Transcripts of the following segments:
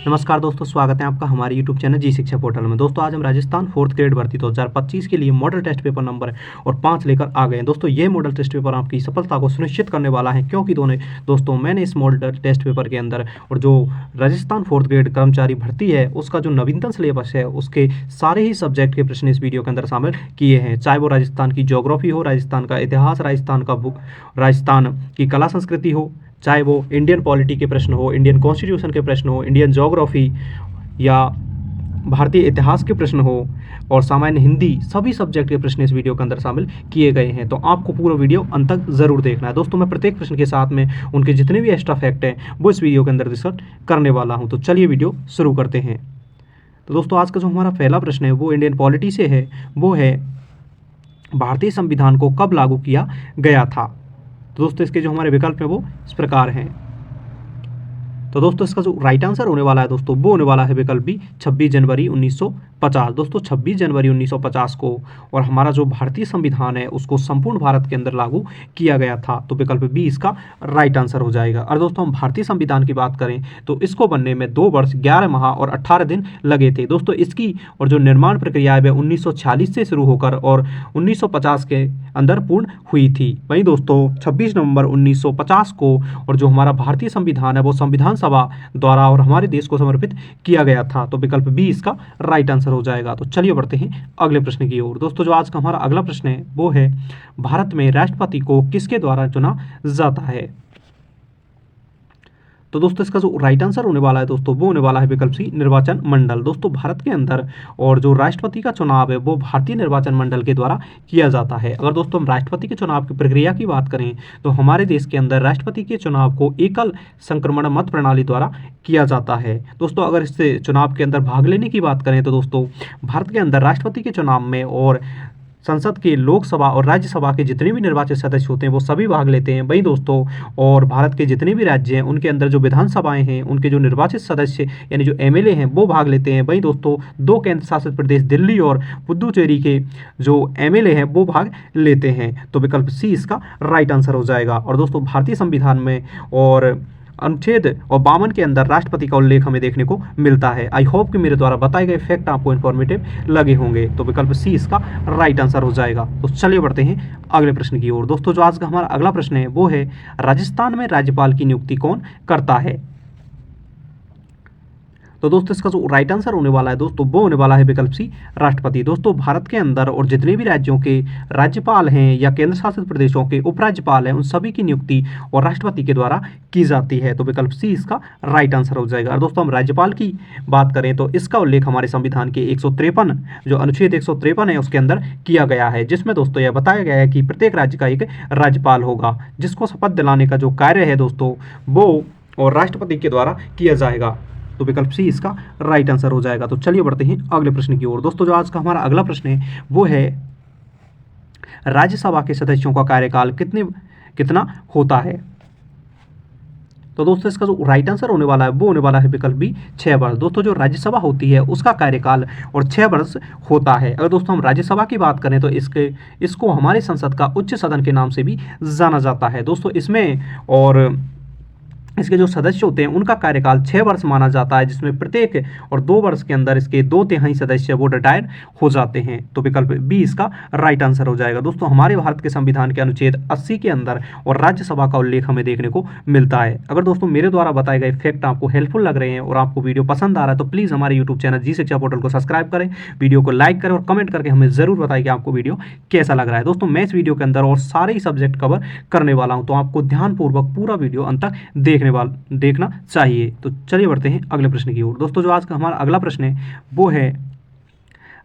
नमस्कार दोस्तों, स्वागत है आपका हमारे YouTube चैनल जी शिक्षा पोर्टल में। दोस्तों आज हम राजस्थान 4th ग्रेड भर्ती 2025 के लिए मॉडल टेस्ट पेपर नंबर और 5 लेकर आ गए हैं। दोस्तों ये मॉडल टेस्ट पेपर आपकी सफलता को सुनिश्चित करने वाला है, क्योंकि दोस्तों मैंने इस मॉडल टेस्ट पेपर के अंदर और जो राजस्थान 4th ग्रेड कर्मचारी भर्ती है उसका जो नवीनतम सिलेबस है उसके सारे ही सब्जेक्ट के प्रश्न इस वीडियो के अंदर शामिल किए हैं। चाहे वो राजस्थान की ज्योग्राफी हो, राजस्थान का इतिहास, राजस्थान की कला संस्कृति हो, चाहे वो इंडियन पॉलिटी के प्रश्न हो, इंडियन कॉन्स्टिट्यूशन के प्रश्न हो, इंडियन ज्योग्राफी या भारतीय इतिहास के प्रश्न हो और सामान्य हिंदी, सभी सब्जेक्ट के प्रश्न इस वीडियो के अंदर शामिल किए गए हैं। तो आपको पूरा वीडियो अंत तक ज़रूर देखना है। दोस्तों मैं प्रत्येक प्रश्न के साथ में उनके जितने भी एक्स्ट्रा फैक्ट हैं वो इस वीडियो के अंदर डिस्कस करने वाला हूँ। तो चलिए वीडियो शुरू करते हैं। तो दोस्तों आज का जो हमारा पहला प्रश्न है वो इंडियन पॉलिटी से है। वो है भारतीय संविधान को कब लागू किया गया था। तो दोस्तों इसके जो हमारे विकल्प हैं वो इस प्रकार हैं। तो दोस्तों इसका जो राइट आंसर होने वाला है दोस्तों वो होने वाला है विकल्प बी, 26 जनवरी 1950। दोस्तों 26 जनवरी 1950 को और हमारा जो भारतीय संविधान है उसको संपूर्ण भारत के अंदर लागू किया गया था। तो विकल्प बी इसका राइट आंसर हो जाएगा। और दोस्तों हम भारतीय संविधान की बात करें तो इसको बनने में 2 वर्ष 11 माह और 18 दिन लगे थे। दोस्तों इसकी और जो निर्माण प्रक्रिया है वह 1946 से शुरू होकर और 1950 के अंदर पूर्ण हुई थी। वहीं दोस्तों 26 नवंबर 1950 को और जो हमारा भारतीय संविधान है वो संविधान सभा द्वारा और हमारे देश को समर्पित किया गया था। तो विकल्प बी इसका राइट आंसर हो जाएगा। तो चलिए बढ़ते हैं अगले प्रश्न की ओर। दोस्तों जो आज का हमारा अगला प्रश्न है वो है भारत में राष्ट्रपति को किसके द्वारा चुना जाता है। तो दोस्तों इसका जो राइट आंसर होने वाला है दोस्तों वो होने वाला है विकल्प सी, निर्वाचन मंडल। दोस्तों भारत के अंदर और जो राष्ट्रपति का चुनाव है वो भारतीय निर्वाचन मंडल के द्वारा किया जाता है। अगर दोस्तों हम राष्ट्रपति के चुनाव की प्रक्रिया की बात करें तो हमारे देश के अंदर राष्ट्रपति के चुनाव को एकल संक्रमण मत प्रणाली द्वारा किया जाता है। दोस्तों अगर इस चुनाव के अंदर भाग लेने की बात करें तो दोस्तों भारत के अंदर राष्ट्रपति के चुनाव में और संसद के लोकसभा और राज्यसभा के जितने भी निर्वाचित सदस्य होते हैं वो सभी भाग लेते हैं। वहीं दोस्तों और भारत के जितने भी राज्य हैं उनके अंदर जो विधानसभाएं हैं उनके जो निर्वाचित सदस्य यानी जो एमएलए हैं वो भाग लेते हैं। वहीं दोस्तों 2 केंद्र शासित प्रदेश दिल्ली और पुदुचेरी के जो एमएलए हैं वो भाग लेते हैं। तो विकल्प सी इसका राइट आंसर हो जाएगा। और दोस्तों भारतीय संविधान में और अनुच्छेद और 52 के अंदर राष्ट्रपति का उल्लेख हमें देखने को मिलता है। आई होप कि मेरे द्वारा बताए गए फैक्ट आपको इन्फॉर्मेटिव लगे होंगे। तो विकल्प सी इसका राइट आंसर हो जाएगा। तो चलिए बढ़ते हैं अगले प्रश्न की ओर। दोस्तों जो आज का हमारा अगला प्रश्न है वो है राजस्थान में राज्यपाल की नियुक्ति कौन करता है। तो दोस्तों इसका जो राइट आंसर होने वाला है दोस्तों वो होने वाला है विकल्प सी, राष्ट्रपति। दोस्तों भारत के अंदर और जितने भी राज्यों के राज्यपाल हैं या केंद्र शासित प्रदेशों के उपराज्यपाल हैं उन सभी की नियुक्ति और राष्ट्रपति के द्वारा की जाती है। तो विकल्प सी इसका राइट आंसर हो जाएगा। और दोस्तों हम राज्यपाल की बात करें तो इसका उल्लेख हमारे संविधान के 153 जो अनुच्छेद 153 है उसके अंदर किया गया है, जिसमें दोस्तों यह बताया गया है कि प्रत्येक राज्य का एक राज्यपाल होगा जिसको शपथ दिलाने का जो कार्य है दोस्तों वो और राष्ट्रपति के द्वारा किया जाएगा। तो विकल्प सी इसका राइट आंसर हो जाएगा। तो चलिए बढ़ते हैं अगले प्रश्न की ओर। दोस्तों जो आज का हमारा अगला प्रश्न है वो है राज्यसभा के सदस्यों का कार्यकाल कितना होता है। तो दोस्तों इसका जो राइट आंसर होने वाला है वो होने वाला है विकल्प बी, 6 वर्ष। दोस्तों जो राज्यसभा होती है उसका कार्यकाल और 6 वर्ष होता है। अगर दोस्तों हम राज्यसभा की बात करें तो इसको हमारे संसद का उच्च सदन के नाम से भी जाना जाता है। दोस्तों इसमें और इसके जो सदस्य होते हैं उनका कार्यकाल 6 वर्ष माना जाता है, जिसमें प्रत्येक और 2 वर्ष के अंदर इसके 2/3 सदस्य वो रिटायर हो जाते हैं। तो विकल्प बी इसका राइट आंसर हो जाएगा। दोस्तों हमारे भारत के संविधान के अनुच्छेद 80 के अंदर और राज्यसभा का उल्लेख हमें देखने को मिलता है। अगर दोस्तों मेरे द्वारा बताए गए फैक्ट आपको हेल्पफुल लग रहे हैं और आपको वीडियो पसंद आ रहा है तो प्लीज़ हमारे यूट्यूब चैनल जी शिक्षा पोर्टल को सब्सक्राइब करें, वीडियो को लाइक करें और कमेंट करके हमें ज़रूर बताएं कि आपको वीडियो कैसा लग रहा है। दोस्तों मैं इस वीडियो के अंदर और सारे ही सब्जेक्ट कवर करने वाला हूँ, तो आपको ध्यानपूर्वक पूरा वीडियो अंत तक देखना चाहिए। तो चलिए बढ़ते हैं अगले प्रश्न की ओर। दोस्तों जो आज का हमारा अगला प्रश्न है वो है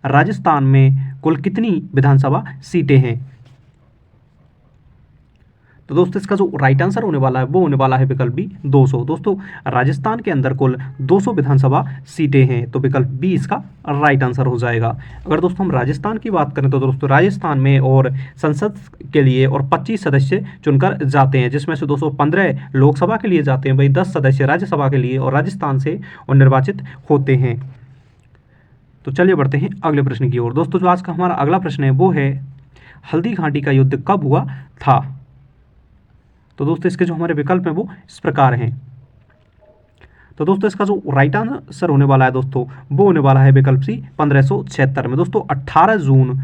राजस्थान में कुल कितनी विधानसभा सीटें हैं। तो दोस्तों इसका जो राइट आंसर होने वाला है वो होने वाला है विकल्प बी, 200। दोस्तों राजस्थान के अंदर कुल 200 विधानसभा सीटें हैं। तो विकल्प बी इसका राइट आंसर हो जाएगा। अगर दोस्तों हम राजस्थान की बात करें तो दोस्तों राजस्थान में और संसद के लिए और 25 सदस्य चुनकर जाते हैं, जिसमें से 215 लोकसभा के लिए जाते हैं, वही 10 सदस्य राज्यसभा के लिए और राजस्थान से और निर्वाचित होते हैं। तो चलिए बढ़ते हैं अगले प्रश्न की ओर। दोस्तों जो आज का हमारा अगला प्रश्न है वो है हल्दी घाटी का युद्ध कब हुआ था। तो दोस्तों इसके जो हमारे विकल्प हैं वो इस प्रकार हैं। तो दोस्तों इसका जो राइट आंसर होने वाला है दोस्तों वो होने वाला है विकल्प सी 1576 में। दोस्तों 18 जून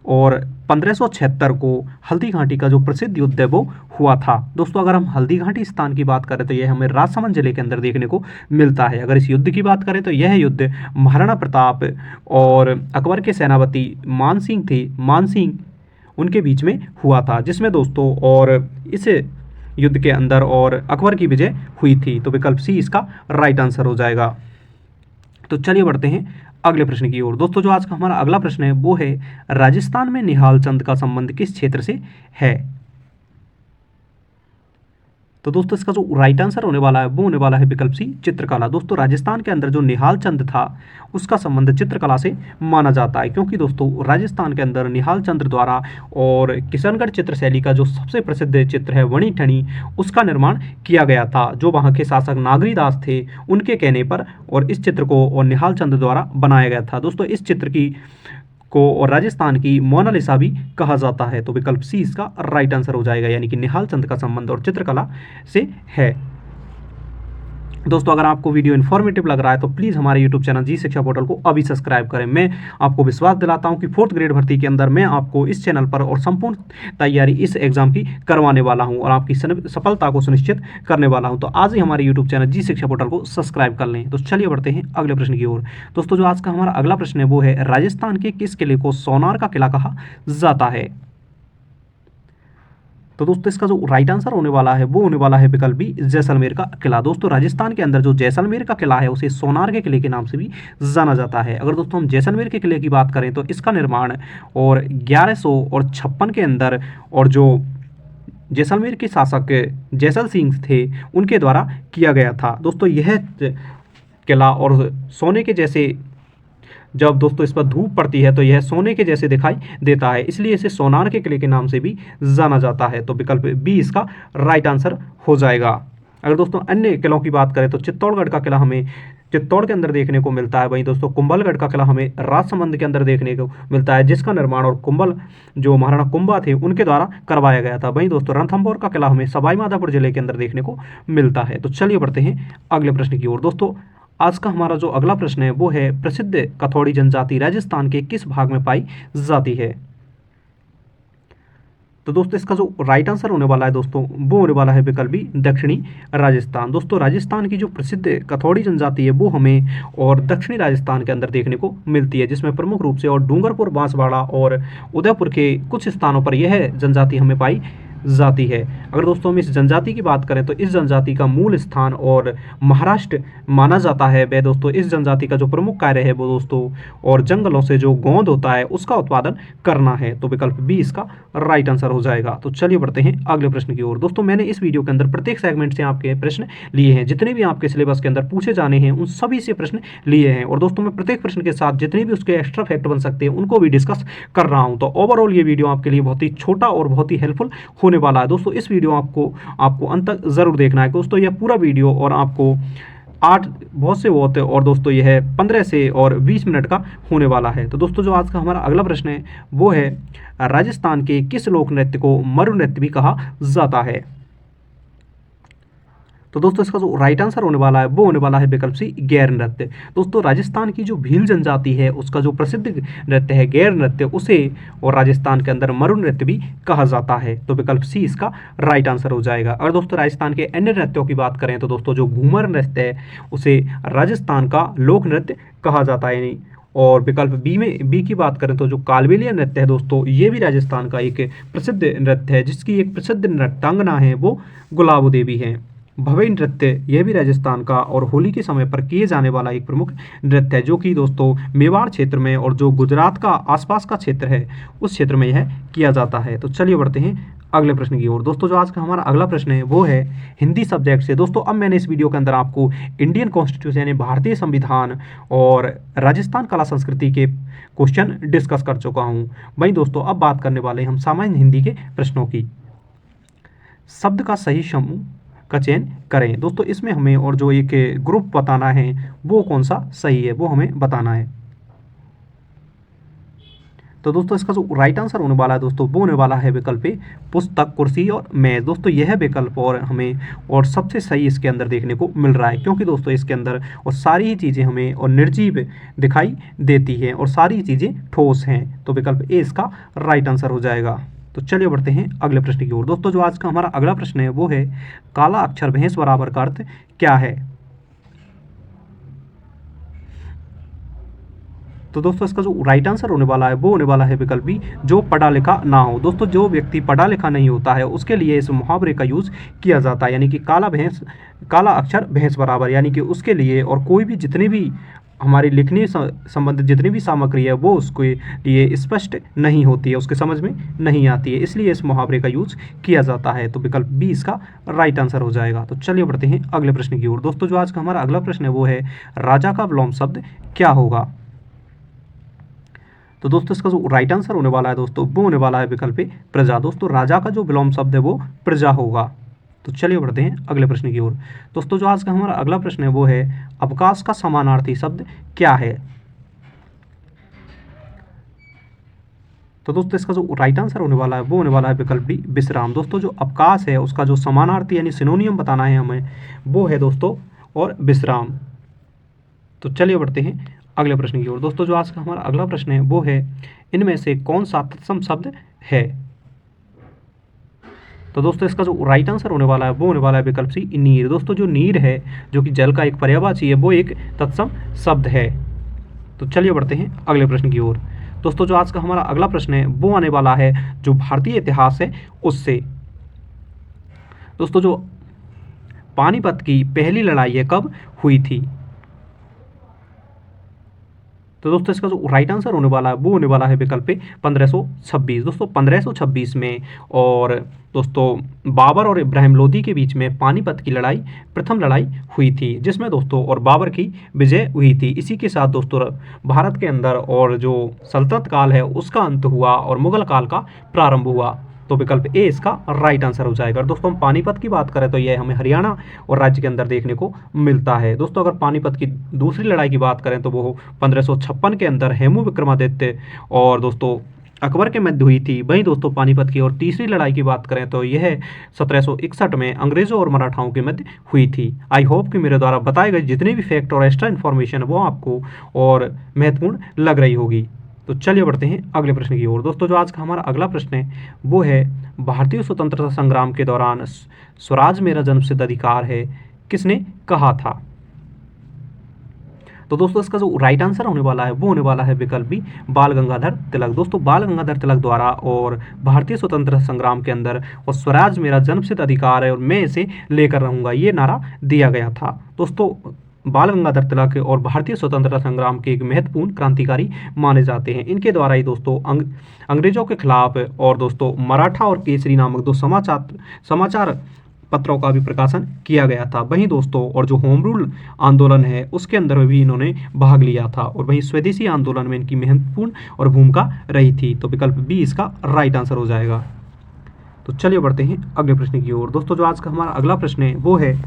और 1576 को हल्दी घाटी का जो प्रसिद्ध युद्ध है वो हुआ था। दोस्तों अगर हम हल्दी घाटी स्थान की बात करें तो यह हमें राजसमंद जिले के अंदर देखने को मिलता है। अगर इस युद्ध की बात करें तो यह युद्ध महाराणा प्रताप और अकबर के सेनापति मानसिंह उनके बीच में हुआ था, जिसमें दोस्तों और इस युद्ध के अंदर और अकबर की विजय हुई थी। तो विकल्प सी इसका राइट आंसर हो जाएगा। तो चलिए बढ़ते हैं अगले प्रश्न की ओर। दोस्तों जो आज का हमारा अगला प्रश्न है वो है राजस्थान में निहाल चंद का संबंध किस क्षेत्र से है। तो दोस्तों इसका जो राइट आंसर होने वाला है वो होने वाला है विकल्प सी चित्रकला। दोस्तों राजस्थान के अंदर जो निहाल चंद था उसका संबंध चित्रकला से माना जाता है, क्योंकि दोस्तों राजस्थान के अंदर निहाल चंद द्वारा और किशनगढ़ चित्र शैली का जो सबसे प्रसिद्ध चित्र है वणी ठणी उसका निर्माण किया गया था, जो वहाँ के शासक नागरीदास थे उनके कहने पर, और इस चित्र को और निहाल चंद द्वारा बनाया गया था। दोस्तों इस चित्र की को और राजस्थान की मोनालिसा भी कहा जाता है। तो विकल्प सी इसका राइट आंसर हो जाएगा, यानी कि निहाल चंद का संबंध और चित्रकला से है। दोस्तों अगर आपको वीडियो इन्फॉर्मेटिव लग रहा है तो प्लीज़ हमारे यूट्यूब चैनल जी शिक्षा पोर्टल को अभी सब्सक्राइब करें। मैं आपको विश्वास दिलाता हूं कि 4th ग्रेड भर्ती के अंदर मैं आपको इस चैनल पर और संपूर्ण तैयारी इस एग्जाम की करवाने वाला हूं और आपकी सफलता को सुनिश्चित करने वाला हूं। तो आज ही हमारे यूट्यूब चैनल जी शिक्षा पोर्टल को सब्सक्राइब कर लें। तो चलिए बढ़ते हैं अगले प्रश्न की ओर। दोस्तों जो आज का हमारा अगला प्रश्न है वो है राजस्थान के किस किले को सोनार का किला कहा जाता है। तो दोस्तों इसका जो राइट आंसर होने वाला है वो होने वाला है विकल्प बी जैसलमेर का किला। दोस्तों राजस्थान के अंदर जो जैसलमेर का किला है उसे सोनार के किले के नाम से भी जाना जाता है। अगर दोस्तों हम जैसलमेर के किले की बात करें तो इसका निर्माण और 1156 के अंदर और जो जैसलमेर के शासक जैसल सिंह थे उनके द्वारा किया गया था। दोस्तों यह किला और सोने के जैसे, जब दोस्तों इस पर धूप पड़ती है तो यह सोने के जैसे दिखाई देता है, इसलिए इसे सोनार के किले के नाम से भी जाना जाता है। तो विकल्प बी इसका राइट आंसर हो जाएगा। अगर दोस्तों अन्य किलों की बात करें तो चित्तौड़गढ़ का किला हमें चित्तौड़ के अंदर देखने को मिलता है। वहीं दोस्तों कुंभलगढ़ का किला हमें राजसमंद के अंदर देखने को मिलता है, जिसका निर्माण और कुंभल जो महाराणा कुंभा थे उनके द्वारा करवाया गया था। वहीं दोस्तों रणथंभौर का किला हमें सवाईमाधोपुर जिले के अंदर देखने को मिलता है। तो चलिए बढ़ते हैं अगले प्रश्न की ओर। दोस्तों आज का हमारा जो अगला प्रश्न है वो है प्रसिद्ध कथौड़ी जनजाति राजस्थान के किस भाग में पाई जाती है। तो दोस्तों इसका जो राइट आंसर होने वाला है दोस्तों वो होने वाला है विकल्प बी दक्षिणी राजस्थान। दोस्तों राजस्थान की जो प्रसिद्ध कथौड़ी जनजाति है वो हमें और दक्षिणी राजस्थान के अंदर देखने को मिलती है, जिसमें प्रमुख रूप से और डूंगरपुर, बांसवाड़ा और उदयपुर के कुछ स्थानों पर यह जनजाति हमें पाई जाती है। अगर दोस्तों हम इस जनजाति की बात करें तो इस जनजाति का मूल स्थान और महाराष्ट्र माना जाता है। वह दोस्तों इस जनजाति का जो प्रमुख कार्य है वो दोस्तों और जंगलों से जो गोंद होता है उसका उत्पादन करना है। तो विकल्प बी इसका राइट आंसर हो जाएगा। तो चलिए बढ़ते हैं अगले प्रश्न की ओर। दोस्तों मैंने इस वीडियो के अंदर प्रत्येक सेगमेंट से आपके प्रश्न लिए हैं, जितने भी आपके सिलेबस के अंदर पूछे जाने हैं उन सभी से प्रश्न लिए हैं, और दोस्तों मैं प्रत्येक प्रश्न के साथ जितने भी उसके एक्स्ट्रा फैक्ट बन सकते हैं उनको भी डिस्कस कर रहा हूं। तो ओवरऑल ये वीडियो आपके लिए बहुत ही छोटा और बहुत ही हेल्पफुल होने वाला है। दोस्तों इस वीडियो आपको अंत तक जरूर देखना है। दोस्तों यह पूरा वीडियो और आपको 8 बहुत से होते और दोस्तों यह 15 से और 20 मिनट का होने वाला है। तो दोस्तों जो आज का हमारा अगला प्रश्न है वो है राजस्थान के किस लोक नृत्य को मरु नृत्य भी कहा जाता है। तो दोस्तों इसका जो राइट आंसर होने वाला है वो होने वाला है विकल्प सी गैर नृत्य। दोस्तों राजस्थान की जो भील जनजाति है उसका जो प्रसिद्ध नृत्य है गैर नृत्य, उसे और राजस्थान के अंदर मरु नृत्य भी कहा जाता है। तो विकल्प सी इसका राइट आंसर हो जाएगा। और दोस्तों राजस्थान के अन्य नृत्यों की बात करें तो दोस्तों जो घूमर नृत्य है उसे राजस्थान का लोक नृत्य कहा जाता है। और विकल्प बी की बात करें तो जो कालबेलिया नृत्य है दोस्तों ये भी राजस्थान का एक प्रसिद्ध नृत्य है, जिसकी एक प्रसिद्ध नृत्यांगना है वो गुलाबो देवी है। भवई नृत्य यह भी राजस्थान का और होली के समय पर किए जाने वाला एक प्रमुख नृत्य है, जो कि दोस्तों मेवाड़ क्षेत्र में और जो गुजरात का आसपास का क्षेत्र है उस क्षेत्र में यह किया जाता है। तो चलिए बढ़ते हैं अगले प्रश्न की ओर। दोस्तों जो आज का हमारा अगला प्रश्न है वो है हिंदी सब्जेक्ट से। दोस्तों अब मैंने इस वीडियो के अंदर आपको इंडियन कॉन्स्टिट्यूशन यानी भारतीय संविधान और राजस्थान कला संस्कृति के क्वेश्चन डिस्कस कर चुका हूँ। वहीं दोस्तों अब बात करने वाले हम सामान्य हिंदी के प्रश्नों की। शब्द का सही समूह का चयन करें। दोस्तों इसमें हमें और जो एक ग्रुप बताना है वो कौन सा सही है वो हमें बताना है। तो दोस्तों इसका जो राइट आंसर होने वाला है दोस्तों वो होने वाला है विकल्प ए पुस्तक, कुर्सी और मेज। दोस्तों यह विकल्प और हमें और सबसे सही इसके अंदर देखने को मिल रहा है, क्योंकि दोस्तों इसके अंदर और सारी ही चीज़ें हमें और निर्जीव दिखाई देती हैं और सारी चीज़ें ठोस हैं। तो विकल्प ए इसका राइट आंसर हो जाएगा। तो चलिए बढ़ते हैं अगले प्रश्न की ओर। दोस्तों जो आज का हमारा अगला प्रश्न है वो है काला अक्षर भैंस बराबर का अर्थ क्या है। तो दोस्तों इसका जो राइट आंसर होने वाला है वो होने वाला है विकल्प बी, जो पढ़ा लिखा ना हो। दोस्तों जो व्यक्ति पढ़ा लिखा नहीं होता है उसके लिए इस मुहावरे का यूज़ किया जाता है, यानी कि काला अक्षर भैंस बराबर, यानी कि उसके लिए और कोई भी जितनी भी हमारी लिखने संबंधित जितनी भी सामग्री है वो उसके लिए स्पष्ट नहीं होती है, उसके समझ में नहीं आती है, इसलिए इस मुहावरे का यूज़ किया जाता है। तो विकल्प बी इसका राइट आंसर हो जाएगा। तो चलिए बढ़ते हैं अगले प्रश्न की ओर। दोस्तों जो आज का हमारा अगला प्रश्न है वो है राजा का विलोम शब्द क्या होगा। तो दोस्तों इसका जो राइट आंसर होने वाला है दोस्तों वो होने वाला है विकल्प ए प्रजा। दोस्तों राजा का जो विलोम शब्द है वो प्रजा होगा। तो चलिए बढ़ते हैं अगले प्रश्न की ओर। दोस्तों जो आज का हमारा अगला प्रश्न है वो है अवकाश का समानार्थी शब्द क्या है। तो दोस्तों इसका जो राइट आंसर होने वाला है वो होने वाला है विकल्प बी विश्राम। दोस्तों जो अवकाश है उसका जो समानार्थी यानी सिनोनियम बताना है हमें वो है दोस्तों और विश्राम। तो चलिए बढ़ते हैं अगले प्रश्न की ओर। दोस्तों जो आज का हमारा अगला प्रश्न है वो है इनमें से कौन सा तत्सम शब्द है। तो दोस्तों इसका जो राइट आंसर होने वाला है वो होने वाला है विकल्प सी नीर। दोस्तों जो नीर है जो कि जल का एक पर्यायवाची है वो एक तत्सम शब्द है। तो चलिए बढ़ते हैं अगले प्रश्न की ओर। दोस्तों जो आज का हमारा अगला प्रश्न है वो आने वाला है जो भारतीय इतिहास है उससे। दोस्तों जो पानीपत की पहली लड़ाई है कब हुई थी। तो दोस्तों इसका जो राइट आंसर होने वाला है वो होने वाला है विकल्प 1526। दोस्तों 1526 में और दोस्तों बाबर और इब्राहिम लोदी के बीच में पानीपत की लड़ाई प्रथम लड़ाई हुई थी, जिसमें दोस्तों और बाबर की विजय हुई थी। इसी के साथ दोस्तों भारत के अंदर और जो सल्तनत काल है उसका अंत हुआ और मुगल काल का प्रारंभ हुआ। तो विकल्प ए इसका राइट आंसर हो जाएगा। दोस्तों हम पानीपत की बात करें तो यह हमें हरियाणा और राज्य के अंदर देखने को मिलता है। दोस्तों अगर पानीपत की दूसरी लड़ाई की बात करें तो वो 1556 के अंदर हेमू विक्रमादित्य और दोस्तों अकबर के मध्य हुई थी। वहीं दोस्तों पानीपत की और तीसरी लड़ाई की बात करें तो यह 1761 में अंग्रेजों और मराठाओं के मध्य हुई थी। आई होप कि मेरे द्वारा बताए गए जितने भी फैक्ट और एक्स्ट्रा इन्फॉर्मेशन है वो आपको और महत्वपूर्ण लग रही होगी। तो चलिए बढ़ते हैं अगले प्रश्न की ओर। दोस्तों जो आज का हमारा अगला प्रश्न है वो है भारतीय स्वतंत्रता संग्राम के दौरान स्वराज मेरा जन्मसिद्ध अधिकार है किसने कहा था। तो दोस्तों इसका जो राइट आंसर होने वाला है वो होने वाला है विकल्प बी बाल गंगाधर तिलक। दोस्तों बाल गंगाधर तिलक द्वारा और भारतीय स्वतंत्रता संग्राम के अंदर और स्वराज मेरा जन्मसिद्ध अधिकार है और मैं इसे लेकर रहूंगा ये नारा दिया गया था। दोस्तों बाल गंगाधर तिलक और भारतीय स्वतंत्रता संग्राम के एक महत्वपूर्ण क्रांतिकारी माने जाते हैं। इनके द्वारा ही दोस्तों अंग्रेजों के खिलाफ और दोस्तों मराठा और केसरी नामक दो समाचार पत्रों का भी प्रकाशन किया गया था। वहीं दोस्तों और जो होम रूल आंदोलन है उसके अंदर भी इन्होंने भाग लिया था और वहीं स्वदेशी आंदोलन में इनकी महत्वपूर्ण और भूमिका रही थी। तो विकल्प बी इसका राइट आंसर हो जाएगा। तो चलिए बढ़ते हैं अगले प्रश्न की ओर। दोस्तों जो आज का हमारा अगला प्रश्न है वो है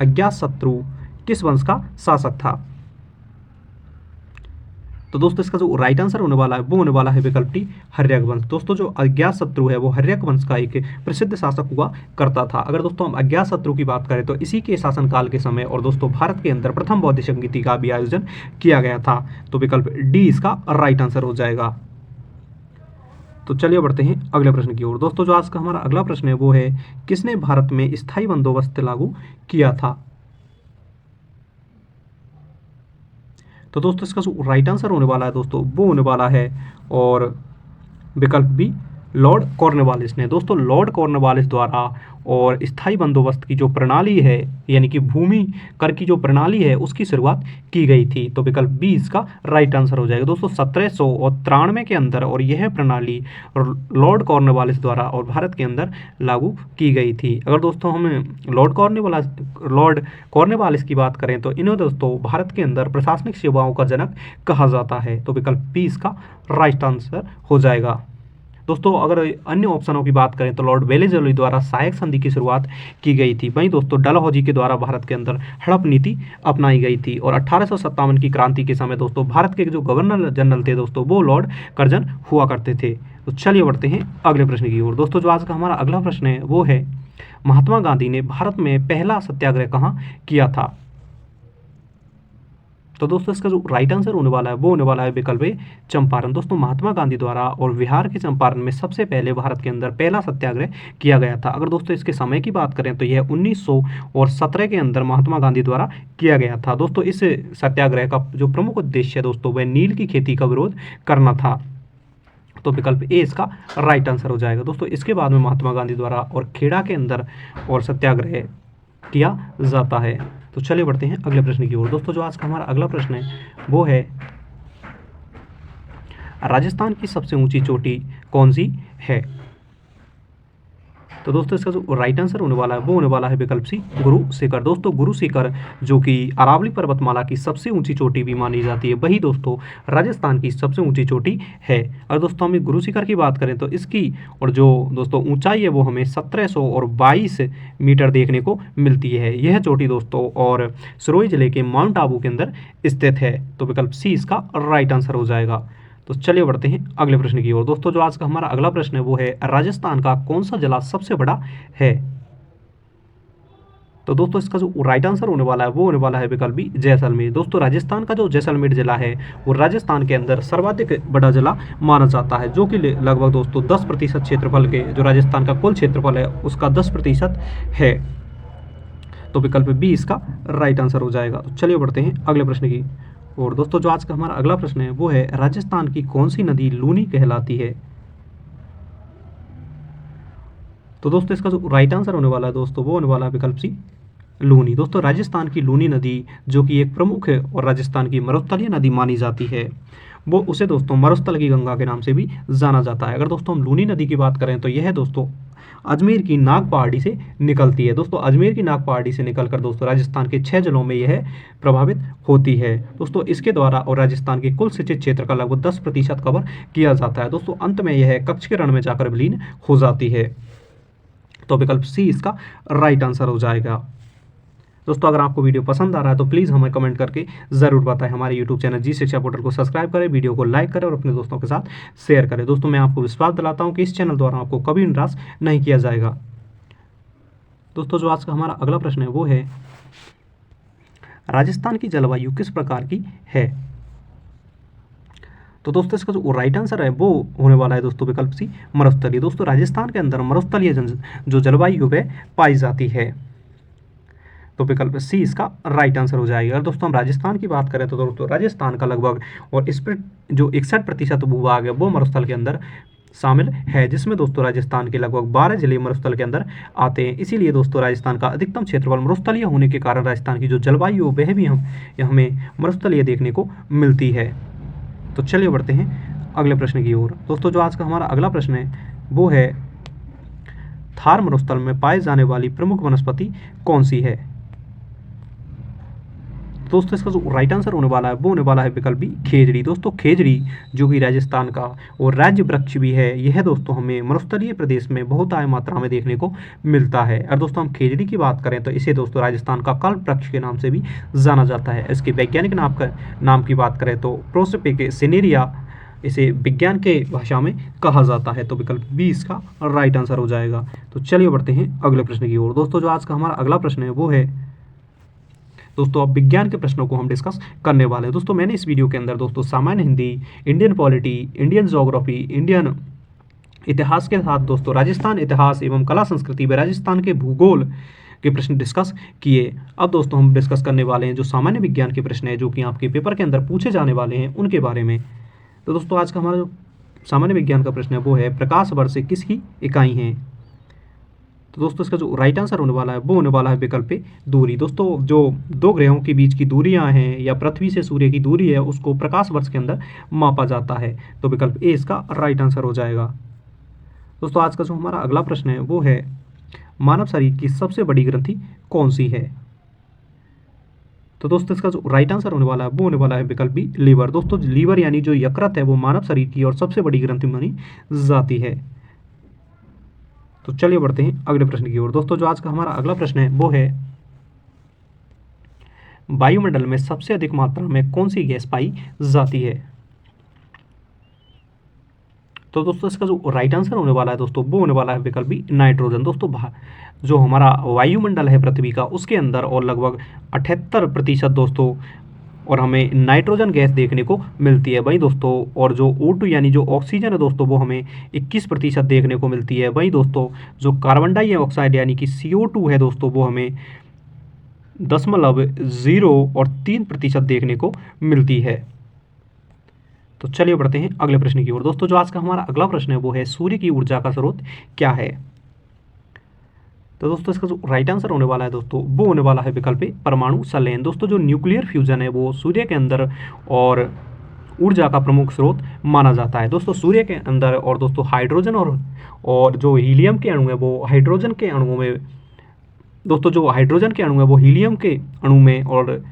अज्ञातशत्रु किस वंश का शासक था। तो दोस्तों इसका जो राइट आंसर होने वाला है वो होने वाला है विकल्प डी हर्यक वंश। दोस्तों जो अज्ञातशत्रु है वो हर्यक वंश का एक प्रसिद्ध शासक हुआ करता था। अगर दोस्तों हम अज्ञातशत्रु की बात करें तो इसी के शासनकाल के समय और दोस्तों भारत के अंदर प्रथम बौद्ध संगीति का भी आयोजन किया गया था। तो विकल्प डी इसका राइट आंसर हो जाएगा। तो चलिए बढ़ते हैं अगले प्रश्न की ओर। दोस्तों जो आज का हमारा अगला प्रश्न है वो है किसने भारत में स्थायी बंदोबस्त लागू किया था। तो दोस्तों इसका जो राइट आंसर होने वाला है दोस्तों वो होने वाला है और विकल्प बी लॉर्ड कॉर्नवालिस ने। दोस्तों लॉर्ड कॉर्नवालिस द्वारा और स्थायी बंदोबस्त की जो प्रणाली है यानी कि भूमि कर की जो प्रणाली है उसकी शुरुआत की गई थी। तो विकल्प बी इसका राइट आंसर हो जाएगा। दोस्तों 1793 के अंदर और यह प्रणाली लॉर्ड कॉर्नवालिस द्वारा और भारत के अंदर लागू की गई थी। अगर दोस्तों हम लॉर्ड कॉर्नवालिस की बात करें तो इन्हें दोस्तों भारत के अंदर प्रशासनिक सेवाओं का जनक कहा जाता है। तो विकल्प बी इसका राइट आंसर हो जाएगा। दोस्तों अगर अन्य ऑप्शनों की बात करें तो लॉर्ड वेलेस्ली द्वारा सहायक संधि की शुरुआत की गई थी। वहीं दोस्तों डलहौजी के द्वारा भारत के अंदर हड़प नीति अपनाई गई थी। और 1857 की क्रांति के समय दोस्तों भारत के जो गवर्नर जनरल थे दोस्तों वो लॉर्ड कर्जन हुआ करते थे। तो चलिए बढ़ते हैं अगले प्रश्न की ओर। दोस्तों जो आज का हमारा अगला प्रश्न है वो है, महात्मा गांधी ने भारत में पहला सत्याग्रह कहाँ किया था? तो दोस्तों इसका जो राइट आंसर होने वाला है वो होने वाला है विकल्प ए, चंपारण। दोस्तों महात्मा गांधी द्वारा और बिहार के चंपारण में सबसे पहले भारत के अंदर पहला सत्याग्रह किया गया था। अगर दोस्तों इसके समय की बात करें तो यह 1917 के अंदर महात्मा गांधी द्वारा किया गया था। दोस्तों इस सत्याग्रह का जो प्रमुख उद्देश्य है दोस्तों वह नील की खेती का विरोध करना था। तो विकल्प ए इसका राइट आंसर हो जाएगा। दोस्तों इसके बाद में महात्मा गांधी द्वारा और खेड़ा के अंदर और सत्याग्रह किया जाता है। तो चलिए बढ़ते हैं अगले प्रश्न की ओर। दोस्तों जो आज का हमारा अगला प्रश्न है वो है, राजस्थान की सबसे ऊंची चोटी कौन सी है? तो दोस्तों इसका जो राइट आंसर होने वाला है वो होने वाला है विकल्प सी, गुरु शिखर। दोस्तों गुरु शिखर जो कि अरावली पर्वतमाला की सबसे ऊंची चोटी भी मानी जाती है, वही दोस्तों राजस्थान की सबसे ऊंची चोटी है। अगर दोस्तों हम गुरु शिखर की बात करें तो इसकी और जो दोस्तों ऊंचाई है वो हमें 1722 मीटर देखने को मिलती है। यह चोटी दोस्तों और सिरोही जिले के माउंट आबू के अंदर स्थित है। तो विकल्प सी इसका राइट आंसर हो जाएगा। तो चलिए बढ़ते हैं अगले प्रश्न की ओर। दोस्तों जो आज का हमारा अगला प्रश्न है वो है, राजस्थान का कौन सा जिला सबसे बड़ा है? तो दोस्तों इसका जो राइट आंसर होने वाला है वो होने वाला है विकल्प बी, जैसलमेर। दोस्तों राजस्थान का जो जैसलमेर जिला है वो राजस्थान के अंदर सर्वाधिक बड़ा जिला माना जाता है, जो कि लगभग दोस्तों 10% क्षेत्रफल के जो राजस्थान का कुल क्षेत्रफल है उसका 10% है। तो विकल्प बी इसका राइट आंसर हो जाएगा। तो चलिए बढ़ते हैं अगले प्रश्न की। और दोस्तों जो आज का हमारा अगला प्रश्न है वो है, राजस्थान की कौन सी नदी लूनी कहलाती है? तो दोस्तों इसका जो राइट आंसर होने वाला है दोस्तों वो होने वाला है विकल्प सी, लूनी। दोस्तों राजस्थान की लूनी नदी जो कि एक प्रमुख है और राजस्थान की मरुस्थलीय नदी मानी जाती है, वो उसे दोस्तों मरुस्थल की गंगा के नाम से भी जाना जाता है। अगर दोस्तों हम लूनी नदी की बात करें तो यह दोस्तों अजमेर की नाग पहाड़ी से निकलती है। दोस्तों अजमेर की नाग पहाड़ी से निकलकर दोस्तों राजस्थान के 6 जिलों में यह प्रभावित होती है। दोस्तों इसके द्वारा और राजस्थान के कुल सिंचित क्षेत्र का लगभग 10% कवर किया जाता है। दोस्तों अंत में यह कच्छ के रण में जाकर विलीन हो जाती है। तो विकल्प सी इसका राइट आंसर हो जाएगा। दोस्तों अगर आपको वीडियो पसंद आ रहा है तो प्लीज़ हमें कमेंट करके ज़रूर बताएं। हमारे यूट्यूब चैनल जी शिक्षा पोर्टल को सब्सक्राइब करें, वीडियो को लाइक करें और अपने दोस्तों के साथ शेयर करें। दोस्तों मैं आपको विश्वास दिलाता हूं कि इस चैनल द्वारा आपको कभी निराश नहीं किया जाएगा। दोस्तों जो आज का हमारा अगला प्रश्न है वो है, राजस्थान की जलवायु किस प्रकार की है? तो दोस्तों इसका जो राइट आंसर है वो होने वाला है दोस्तों विकल्प सी, मरुस्थलीय। दोस्तों राजस्थान के अंदर मरुस्थलीय जो जलवायु है पाई जाती है। तो विकल्प सी इसका राइट आंसर हो जाएगा। अगर दोस्तों हम राजस्थान की बात करें तो दोस्तों राजस्थान का लगभग और इस पर जो 61% भूभाग है वो मरुस्थल के अंदर शामिल है, जिसमें दोस्तों राजस्थान के लगभग 12 जिले मरुस्थल के अंदर आते हैं। इसीलिए दोस्तों राजस्थान का अधिकतम क्षेत्रफल मरुस्थलीय होने के कारण राजस्थान की जो जलवायु वह भी हमें मरुस्थलीय देखने को मिलती है। तो चलिए बढ़ते हैं अगले प्रश्न की ओर। दोस्तों जो आज का हमारा अगला प्रश्न है वो है, थार मरुस्थल में पाए जाने वाली प्रमुख वनस्पति कौन सी है? दोस्तों इसका जो राइट आंसर होने वाला है वो होने वाला है विकल्प बी, खेजड़ी। दोस्तों खेजड़ी जो कि राजस्थान का और राज्य वृक्ष भी है, यह दोस्तों हमें मरुस्थलीय प्रदेश में बहुत आय मात्रा में देखने को मिलता है। और दोस्तों हम खेजड़ी की बात करें तो इसे दोस्तों राजस्थान का कल्प वृक्ष के नाम से भी जाना जाता है। इसके वैज्ञानिक नाम की बात करें तो प्रोसोपिक सिनेरिया इसे विज्ञान के भाषा में कहा जाता है। तो विकल्प बी इसका राइट आंसर हो जाएगा। तो चलिए बढ़ते हैं अगले प्रश्न की ओर। दोस्तों जो आज का हमारा अगला प्रश्न है वो है, दोस्तों अब विज्ञान के प्रश्नों को हम डिस्कस करने वाले हैं। दोस्तों मैंने इस वीडियो के अंदर दोस्तों सामान्य Hindi, Indian polity, Indian geography, Indian इतिहास के साथ दोस्तों राजस्थान इतिहास एवं कला संस्कृति व राजस्थान के भूगोल के प्रश्न डिस्कस किए। अब दोस्तों हम डिस्कस करने वाले हैं जो सामान्य विज्ञान के प्रश्न है जो कि आपके पेपर के अंदर पूछे जाने वाले हैं उनके बारे में। तो दोस्तों आज का हमारा जो सामान्य विज्ञान का प्रश्न है वो है, प्रकाश वर्ष किसकी इकाई है? तो दोस्तों इसका जो राइट आंसर होने वाला है वो होने वाला है विकल्प ए, दूरी। दोस्तों जो दो ग्रहों के बीच की दूरियां हैं या पृथ्वी से सूर्य की दूरी है उसको प्रकाश वर्ष के अंदर मापा जाता है। तो विकल्प ए इसका राइट आंसर हो जाएगा। दोस्तों आज का जो हमारा अगला प्रश्न है वो है, मानव शरीर की सबसे बड़ी ग्रंथि कौन सी है? तो दोस्तों इसका जो राइट आंसर होने वाला है वो होने वाला है विकल्प बी लीवर। दोस्तों लीवर यानी जो यकृत है वो मानव शरीर की और सबसे बड़ी ग्रंथि मानी जाती है। तो चलिए बढ़ते हैं अगले प्रश्न की ओर। दोस्तों जो आज का हमारा अगला प्रश्न है वो है वायुमंडल में सबसे अधिक मात्रा में कौन सी गैस पाई जाती है। तो दोस्तों इसका जो राइट आंसर होने वाला है दोस्तों वो होने वाला है विकल्प बी नाइट्रोजन। दोस्तों जो हमारा वायुमंडल है पृथ्वी का उसके अंदर और लगभग 78% दोस्तों और हमें नाइट्रोजन गैस देखने को मिलती है। वहीं दोस्तों और जो O2 यानी जो ऑक्सीजन है दोस्तों वो हमें 21% देखने को मिलती है। वहीं दोस्तों जो कार्बन डाइऑक्साइड यानी कि CO2 है दोस्तों वो हमें 0.3% देखने को मिलती है। तो चलिए बढ़ते हैं अगले प्रश्न की ओर। दोस्तों जो आज का हमारा अगला प्रश्न है वो है सूर्य की ऊर्जा का स्रोत क्या है। तो दोस्तों इसका जो राइट आंसर होने वाला है दोस्तों वो होने वाला है विकल्प ए परमाणु संलयन। दोस्तों जो न्यूक्लियर फ्यूजन है वो सूर्य के अंदर और ऊर्जा का प्रमुख स्रोत माना जाता है। दोस्तों सूर्य के अंदर और दोस्तों हाइड्रोजन और जो हीलियम के अणु है वो हाइड्रोजन के अणुओं में दोस्तों जो हाइड्रोजन के अणु है वो हीलियम के अणु में और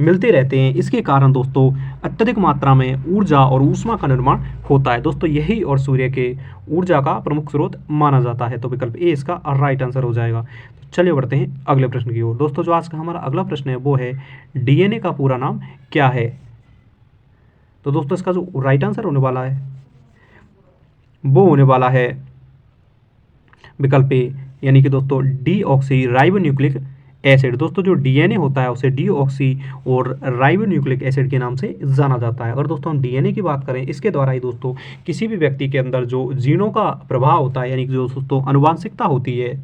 मिलते रहते हैं। इसके कारण दोस्तों अत्यधिक मात्रा में ऊर्जा और ऊष्मा का निर्माण होता है। दोस्तों यही और सूर्य के ऊर्जा का प्रमुख स्रोत माना जाता है। तो विकल्प ए इसका राइट आंसर हो जाएगा। तो चलिए बढ़ते हैं अगले प्रश्न की ओर। दोस्तों जो आज का हमारा अगला प्रश्न है वो है DNA का पूरा नाम क्या है। तो दोस्तों इसका जो राइट आंसर होने वाला है वो होने वाला है विकल्प ए यानी कि दोस्तों डीऑक्सी राइबोन्यूक्लिक एसिड। दोस्तों जो DNA होता है उसे डीऑक्सी और राइबोन्यूक्लिक एसिड के नाम से जाना जाता है। अगर दोस्तों हम DNA की बात करें इसके द्वारा ही दोस्तों किसी भी व्यक्ति के अंदर जो जीनों का प्रभाव होता है यानी कि जो दोस्तों आनुवांशिकता होती है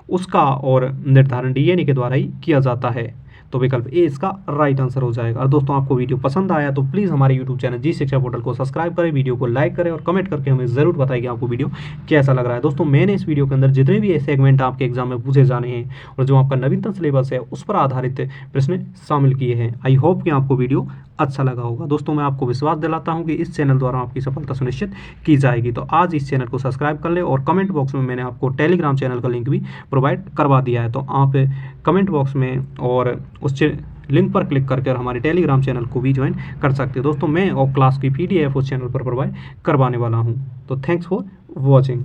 उसका और निर्धारण DNA के द्वारा ही किया जाता है। तो विकल्प ए इसका राइट आंसर हो जाएगा। और दोस्तों आपको वीडियो पसंद आया तो प्लीज़ हमारे यूट्यूब चैनल जी शिक्षा पोर्टल को सब्सक्राइब करें, वीडियो को लाइक करें और कमेंट करके हमें ज़रूर बताएं कि आपको वीडियो कैसा लग रहा है। दोस्तों मैंने इस वीडियो के अंदर जितने भी सेगमेंट आपके एग्जाम में पूछे जाने हैं और जो आपका नवीनतम सिलेबस है उस पर आधारित प्रश्न शामिल किए हैं। आई होप कि आपको वीडियो अच्छा लगा होगा। दोस्तों मैं आपको विश्वास दिलाता हूं कि इस चैनल द्वारा आपकी सफलता सुनिश्चित की जाएगी। तो आज इस चैनल को सब्सक्राइब कर लें और कमेंट बॉक्स में मैंने आपको टेलीग्राम चैनल का लिंक भी प्रोवाइड करवा दिया है। तो आप कमेंट बॉक्स में और उस लिंक पर क्लिक करके हमारे टेलीग्राम चैनल को भी ज्वाइन कर सकते हो। दोस्तों मैं और क्लास की PDF उस चैनल पर प्रोवाइड करवाने वाला हूँ। तो थैंक्स फॉर वॉचिंग।